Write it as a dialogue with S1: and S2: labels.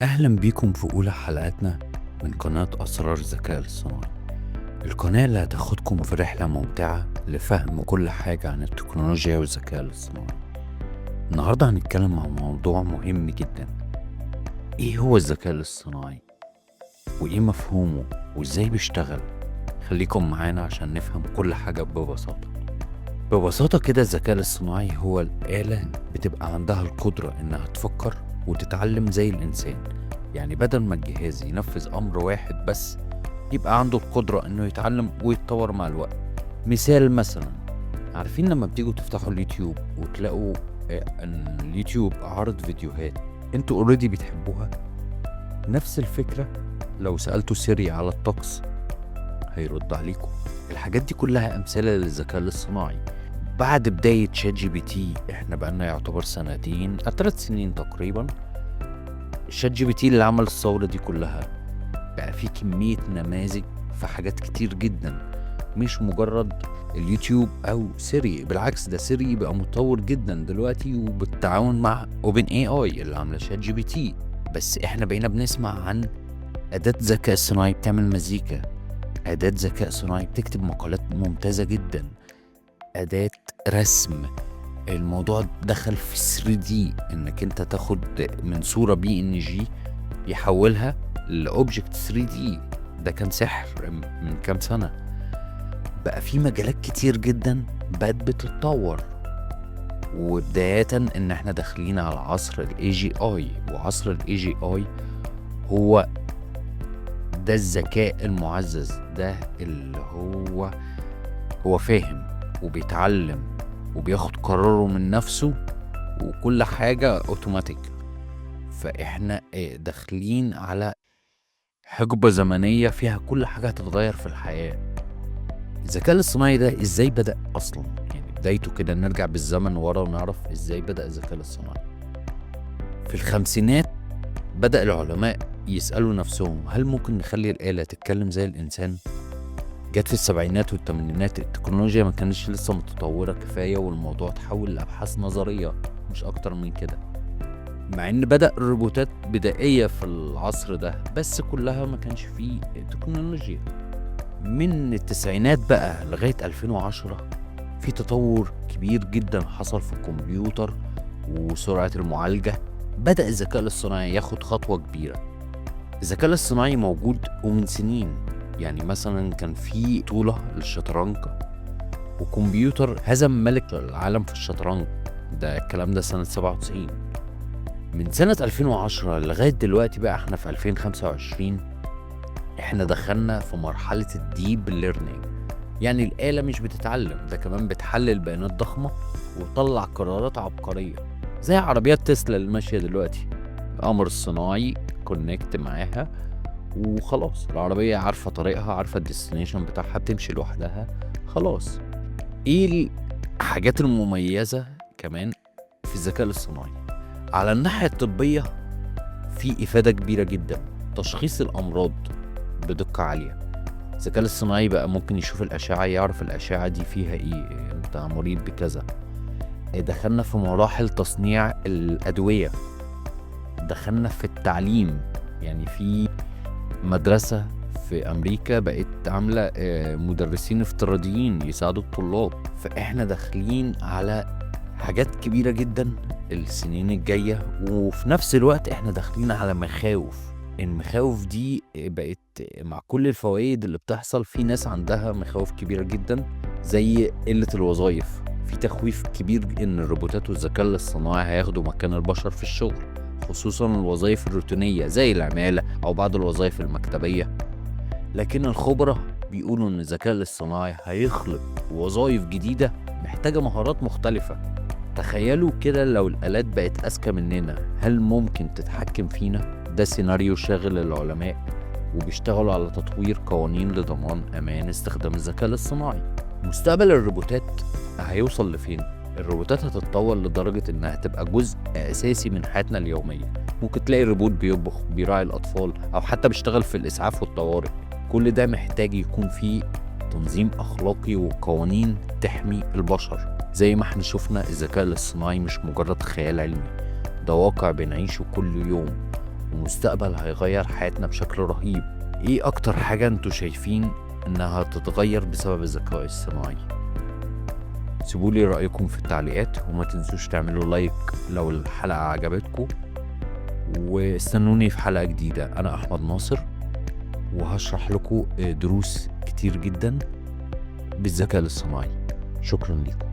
S1: أهلا بيكم في أولى حلقاتنا من قناة أسرار الذكاء الاصطناعي. القناة اللي هتاخدكم في رحلة ممتعة لفهم كل حاجة عن التكنولوجيا والذكاء الاصطناعي. النهاردة هنتكلم عن موضوع مهم جدا. إيه هو الذكاء الاصطناعي؟ وإيه مفهومه؟ وإزاي بيشتغل؟ خليكم معانا عشان نفهم كل حاجة ببساطة. ببساطة كده الذكاء الاصطناعي هو الآلة بتبقى عندها القدرة إنها تفكر وتتعلم زي الإنسان. يعني بدل ما الجهاز ينفذ أمر واحد بس، يبقى عنده القدرة إنه يتعلم ويتطور مع الوقت. مثال مثلا، عارفين لما بتيجوا تفتحوا اليوتيوب وتلاقوا إن اليوتيوب عرض فيديوهات انتوا اوريدي بتحبوها؟ نفس الفكرة لو سألتوا سيري على الطقس هيرد عليكم. الحاجات دي كلها أمثلة للذكاء الاصطناعي. بعد بداية شات جي بي تي احنا بقالنا يعتبر سنتين أو 3 سنين تقريبا. شات جي بي تي اللي عمل الثورة دي كلها، بقى في كمية نماذج في حاجات كتير جدا، مش مجرد اليوتيوب أو سيري. بالعكس ده سيري بقى متطور جدا دلوقتي وبالتعاون مع اوبن اي اي اللي عاملة شات جي بي تي. بس احنا بقينا بنسمع عن أداة ذكاء صناعي بتعمل مزيكا، أداة ذكاء صناعي بتكتب مقالات ممتازة جدا، أداة رسم. الموضوع دخل في 3D، انك انت تاخد من صورة PNG يحولها لأوبجكت 3D. ده كان سحر من كام سنة. بقى في مجالات كتير جدا بقت بتتطور، وبداية ان احنا داخلين على عصر ال AGI. وعصر ال AGI هو ده الذكاء المعزز، ده اللي هو فاهم وبيتعلم وبياخد قراره من نفسه وكل حاجة اوتوماتيك. فاحنا داخلين على حقبة زمنية فيها كل حاجة هتتغير في الحياة. الذكاء الاصطناعي ده ازاي بدأ اصلا؟ يعني بدايته كده نرجع بالزمن ورا ونعرف ازاي بدأ الذكاء الاصطناعي. في الخمسينات بدأ العلماء يسألوا نفسهم هل ممكن نخلي الآلة تتكلم زي الإنسان؟ جت في السبعينات والثمانينات التكنولوجيا ما كانتش لسه متطورة كفاية، والموضوع تحول لأبحاث نظرية مش أكتر من كده. مع إن بدأ الروبوتات بدائية في العصر ده، بس كلها ما كانش فيه تكنولوجيا. من التسعينات بقى لغاية 2010 في تطور كبير جدا حصل في الكمبيوتر وسرعة المعالجة. بدأ الذكاء الاصطناعي ياخد خطوة كبيرة. الذكاء الاصطناعي موجود ومن سنين. يعني مثلا كان في بطولة للشطرنج وكمبيوتر هزم ملك العالم في الشطرنج. ده الكلام ده سنة 97. من سنة 2010 لغاية دلوقتي بقى احنا في 2025، احنا دخلنا في مرحلة الديب ليرنينج. يعني الآلة مش بتتعلم، ده كمان بتحلل بيانات ضخمة وتطلع قرارات عبقرية زي عربيات تسلا اللي ماشية دلوقتي. القمر الصناعي كونكت معاها وخلاص، العربية عارفة طريقها، عارفة الديستنيشن بتاعها، بتمشي لوحدها خلاص. ايه الحاجات المميزة كمان في الذكاء الاصطناعي؟ على الناحية الطبية في إفادة كبيرة جدا. تشخيص الأمراض بدقة عالية. الذكاء الاصطناعي بقى ممكن يشوف الأشعة، يعرف الأشعة دي فيها ايه، انت مريض بكذا. دخلنا في مراحل تصنيع الأدوية. دخلنا في التعليم. يعني في مدرسة في أمريكا بقت عاملة مدرسين افتراضيين يساعدوا الطلاب. فإحنا داخلين على حاجات كبيرة جدا السنين الجاية، وفي نفس الوقت إحنا داخلين على مخاوف. المخاوف دي بقت مع كل الفوائد اللي بتحصل، في ناس عندها مخاوف كبيرة جدا زي قلة الوظائف. في تخويف كبير إن الروبوتات والذكاء الاصطناعي هياخدوا مكان البشر في الشغل، خصوصا الوظائف الروتينية زي العمالة أو بعض الوظائف المكتبية. لكن الخبراء بيقولوا إن الذكاء الاصطناعي هيخلق وظائف جديدة محتاجة مهارات مختلفة. تخيلوا كده لو الآلات بقت أذكى مننا، هل ممكن تتحكم فينا؟ ده سيناريو شاغل العلماء وبيشتغلوا على تطوير قوانين لضمان أمان استخدام الذكاء الاصطناعي. مستقبل الروبوتات هيوصل لفين؟ الروبوتات هتتطور لدرجة إنها تبقى جزء أساسي من حياتنا اليومية. ممكن تلاقي روبوت بيطبخ، بيراعي الأطفال، أو حتى بيشتغل في الإسعاف والطوارئ. كل ده محتاج يكون فيه تنظيم أخلاقي وقوانين تحمي البشر. زي ما احنا شفنا الذكاء الاصطناعي مش مجرد خيال علمي، ده واقع بنعيشه كل يوم. ومستقبل هيغير حياتنا بشكل رهيب. ايه اكتر حاجة انتوا شايفين انها تتغير بسبب الذكاء الصناعي؟ سيبولي رأيكم في التعليقات، وما تنسوش تعملوا لايك لو الحلقة عجبتكم، واستنوني في حلقة جديدة. أنا أحمد ناصر، وهشرح لكم دروس كتير جدا بالذكاء الاصطناعي. شكرا لكم.